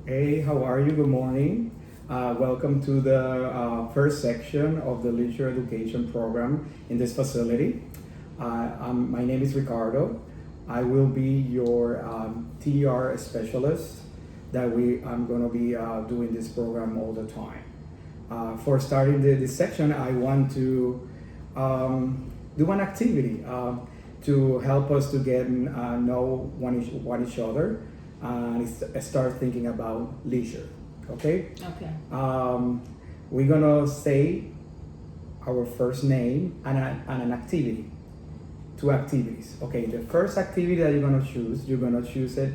Hey, how are you? Good morning. Welcome to the first section of the leisure education program in this facility. My name is Ricardo. I will be your TR specialist I'm going to be doing this program all the time. For starting this section, I want to do an activity to help us to get know one each other and start thinking about leisure. Okay? Okay. We're gonna say our first name and an activity. Two activities. Okay, the first activity that you're gonna choose it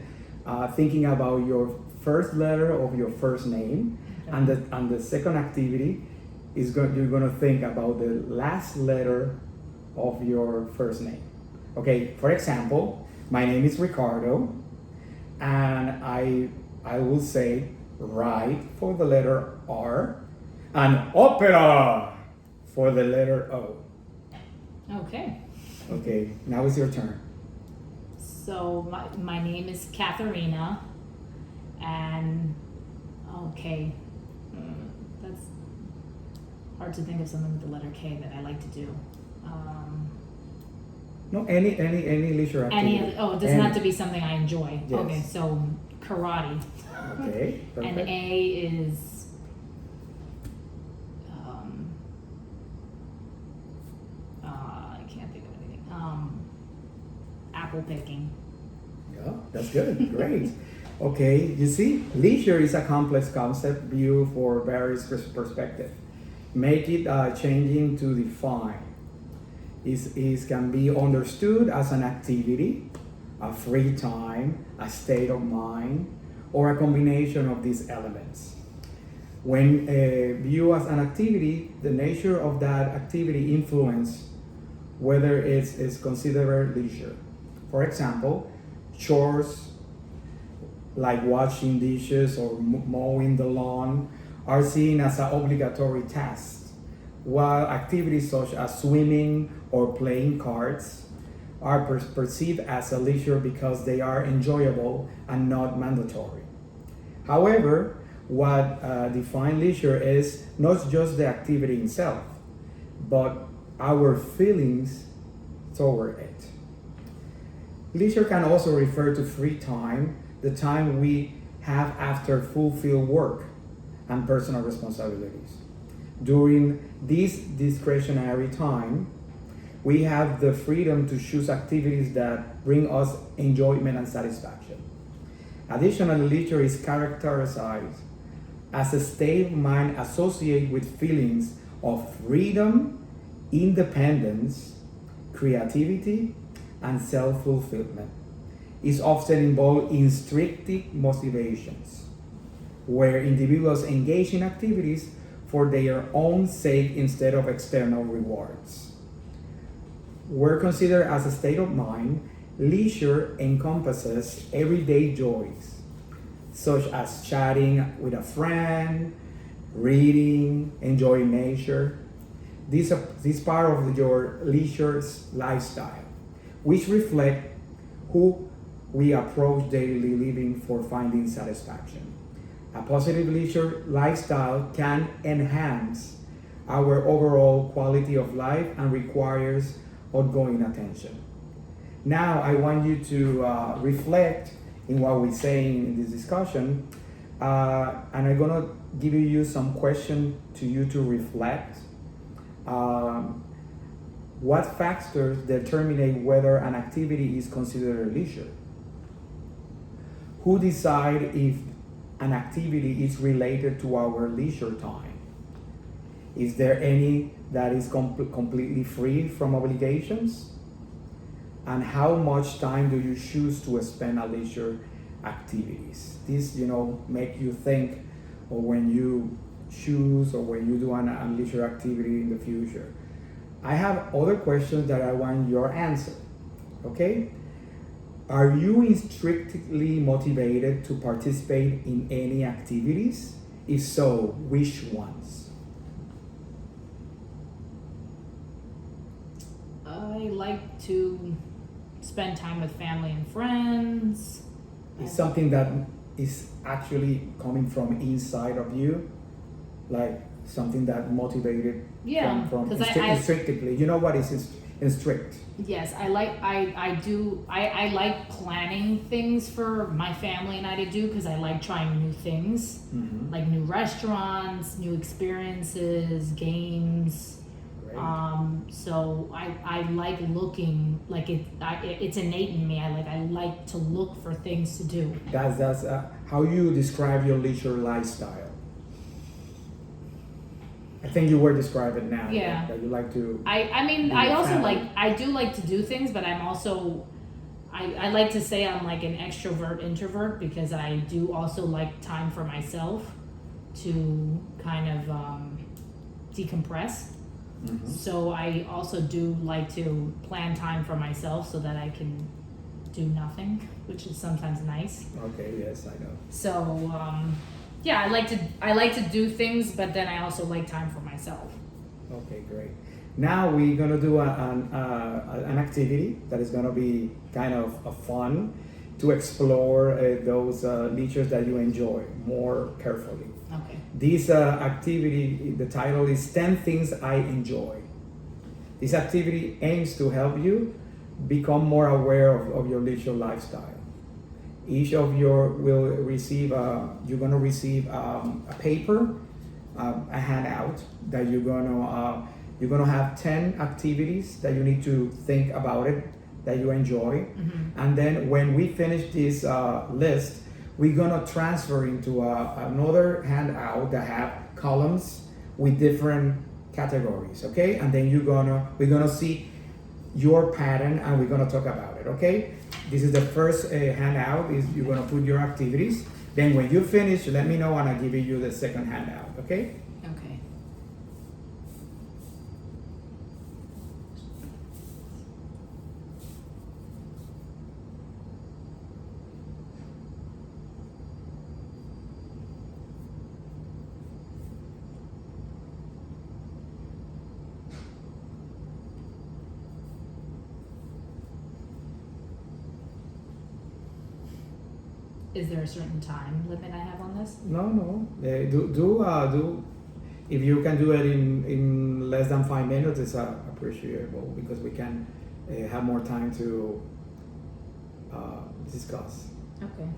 thinking about your first letter of your first name, Okay. and the second activity you're gonna think about the last letter of your first name. Okay, for example, my name is Ricardo, and I will say right for the letter R, and opera for the letter O. Okay. Okay, now it's your turn. So my name is Katharina, and okay, that's hard to think of something with the letter K that I like to do. No, any leisure activity. It doesn't have to be something I enjoy. Yes. Okay, so karate. Okay, perfect. And A is I can't think of anything. Apple picking. Yeah, that's good. Great. Okay, you see, leisure is a complex concept viewed for various perspectives. Make it changing to define. It can be understood as an activity, a free time, a state of mind, or a combination of these elements. When viewed as an activity, the nature of that activity influence whether it's considered leisure. For example, chores like washing dishes or mowing the lawn are seen as an obligatory task, while activities such as swimming or playing cards are perceived as a leisure because they are enjoyable and not mandatory. However, what defines leisure is not just the activity itself, but our feelings toward it. Leisure can also refer to free time, the time we have after fulfilled work and personal responsibilities. During this discretionary time, we have the freedom to choose activities that bring us enjoyment and satisfaction. Additionally, leisure is characterized as a state of mind associated with feelings of freedom, independence, creativity, and self-fulfillment. It's often involved in strict motivations, where individuals engage in activities for their own sake instead of external rewards. Where considered as a state of mind, leisure encompasses everyday joys, such as chatting with a friend, reading, enjoying nature. This part of your leisure lifestyle, which reflect who we approach daily living for finding satisfaction. A positive leisure lifestyle can enhance our overall quality of life and requires ongoing attention. Now, I want you to reflect in what we're saying in this discussion, and I'm gonna give you some questions to you to reflect. What factors determine whether an activity is considered leisure? Who decide if an activity is related to our leisure time? Is there any that is completely free from obligations? And how much time do you choose to spend on leisure activities? This, make you think, or when you choose or when you do a leisure activity in the future. I have other questions that I want your answer. Okay? Are you strictly motivated to participate in any activities? If so, which ones? I like to spend time with family and friends. It's something that is actually coming from inside of you, like something that motivated Yeah, from 'cause I instinctively. You know what is instrict? yes, I like planning things for my family and I to do because I like trying new things, Mm-hmm. like new restaurants, new experiences, games. Great. So I like looking like it's innate in me. I like to look for things to do. That's how you describe your leisure lifestyle. I think you were describing now. Yeah. That you like to. I mean Be I a also family. I do like to do things, but I'm also I like to say I'm like an extrovert introvert because I do also like time for myself to kind of decompress. Mhm. So I also do like to plan time for myself so that I can do nothing, which is sometimes nice. Okay. Yes, I know. So yeah, I like to do things, but then I also like time for myself. Okay, great. Now we're gonna do an activity that is gonna be kind of a fun to explore those leisures that you enjoy more carefully. Okay. This activity, the title is 10 Things I Enjoy. This activity aims to help you become more aware of your leisure lifestyle. Each of your will receive, you're gonna receive a paper, a handout that you're gonna have 10 activities that you need to think about it, that you enjoy. Mm-hmm. And then when we finish this list, we're gonna transfer into another handout that have columns with different categories, okay? And then we're gonna see your pattern and we're gonna talk about it, okay? This is the first handout, is you're gonna put your activities. Then when you finish, let me know and I'll give you the second handout, okay? Okay. Is there a certain time limit I have on this? No. Do. If you can do it in less than 5 minutes, it's appreciable because we can have more time to discuss. Okay.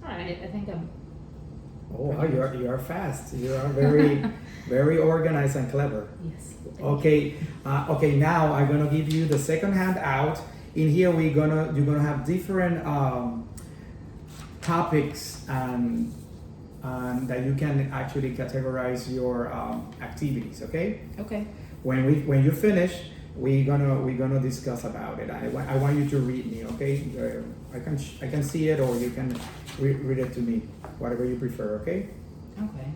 All right. I think I'm. Oh, wow, you are fast. You are very very organized and clever. Yes. Okay, okay. Now I'm gonna give you the second handout. In here, you're gonna have different topics and that you can actually categorize your activities. Okay. Okay. When you finish, we're gonna discuss about it. I want you to read me. Okay. I can see it, or you can read it to me, whatever you prefer. Okay. Okay.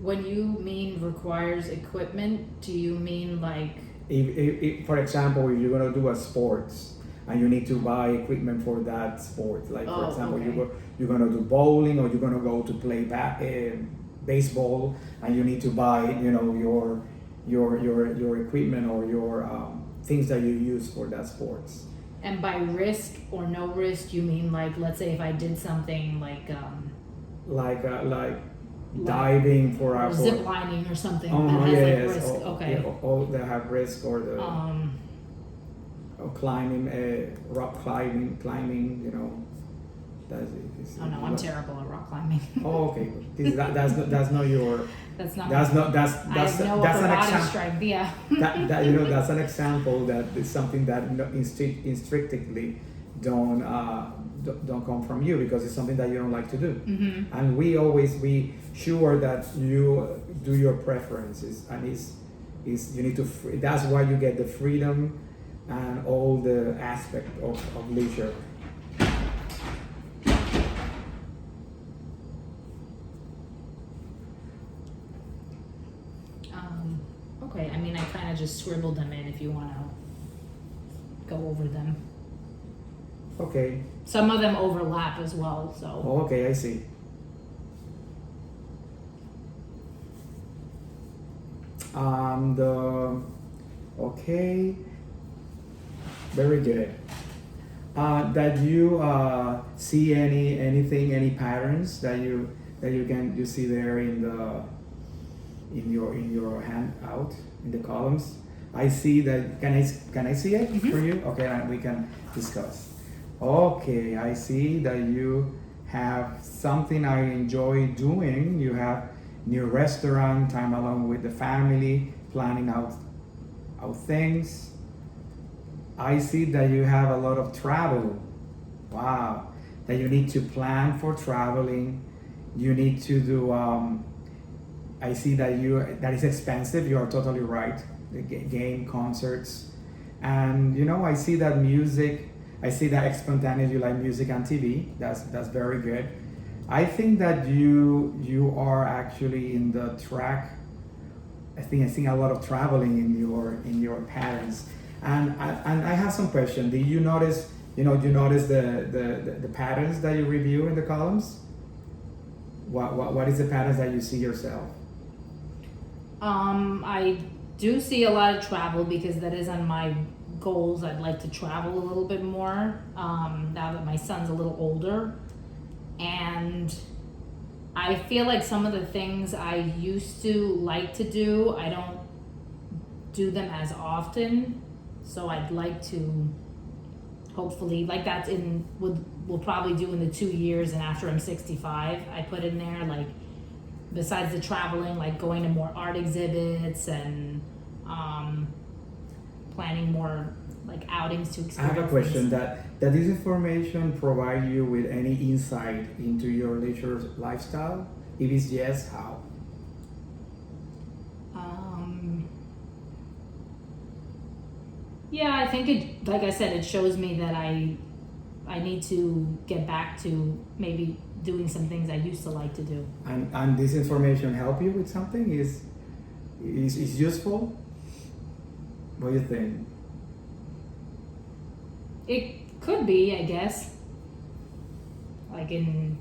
When you mean requires equipment, do you mean like? If for example, if you're gonna do a sports and you need to buy equipment for that sport, like for Oh, example, okay. you're gonna do bowling or you're gonna go to play baseball, and you need to buy your equipment or your things that you use for that sports. And by risk or no risk, you mean like, let's say if I did something like Like diving for or our zip lining or something Oh, that has yeah, like yes. risk. Oh, Okay. yeah, all that have risk, or the Um, or climbing, rock climbing, That's it. Oh no, I'm terrible at rock climbing. Oh, okay. That's not your. That's not. That's not. That's I have no that's upper an body example. strength. Yeah. That that's an example that is something that instinctively don't come from you because it's something that you don't like to do. Mm-hmm. And we always be sure that you do your preferences, and is you need to. That's why you get the freedom and all the aspect of leisure. Okay, I mean, I kind of just scribbled them in if you want to go over them. Okay. Some of them overlap as well, so. Oh, okay, I see. Okay, very good. That you see any patterns that you see there in your handout in the columns. I see that. Can I see it for you? Okay, and we can discuss. Okay, I see that you have something I enjoy doing. You have new restaurant, time alone with the family, planning out things. I see that you have a lot of travel. Wow, that you need to plan for traveling. You need to do. I see that that is expensive. You are totally right. The game, concerts, and I see that music. I see that spontaneous. You like music and TV. That's very good. I think that you are actually in the track. I think a lot of traveling in your patterns. And I have some questions. Do you notice? Do you notice the patterns that you review in the columns? What is the patterns that you see yourself? I do see a lot of travel because that is on my goals. I'd like to travel a little bit more now that my son's a little older. And I feel like some of the things I used to like to do, I don't do them as often. So I'd like to hopefully, like that's we'll probably do in the 2 years and after I'm 65, I put in there like, besides the traveling, like going to more art exhibits and planning more like outings to experience. I have a question that this information provide you with any insight into your leisure lifestyle? If it's yes, how? Yeah, I think it, like I said, it shows me that I need to get back to maybe doing some things I used to like to do. And this information help you with something? Is useful? What do you think? It could be, I guess. Like in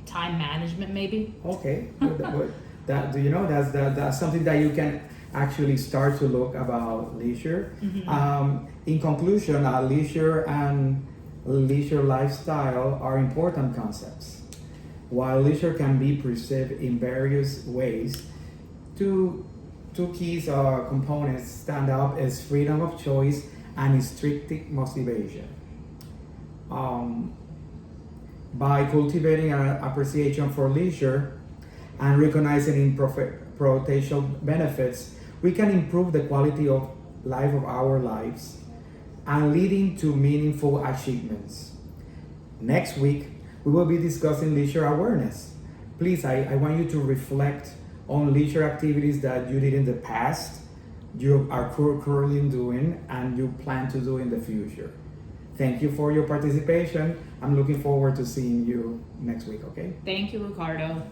time management, maybe. Okay. That do you know that's something that you can actually start to look about leisure. Mm-hmm. In conclusion, leisure and leisure lifestyle are important concepts. While leisure can be perceived in various ways, two key components stand out as freedom of choice and intrinsic motivation. By cultivating an appreciation for leisure and recognizing its potential benefits, we can improve the quality of life of our lives and leading to meaningful achievements. Next week, we will be discussing leisure awareness. Please, I want you to reflect on leisure activities that you did in the past, you are currently doing, and you plan to do in the future. Thank you for your participation. I'm looking forward to seeing you next week, okay? Thank you, Ricardo.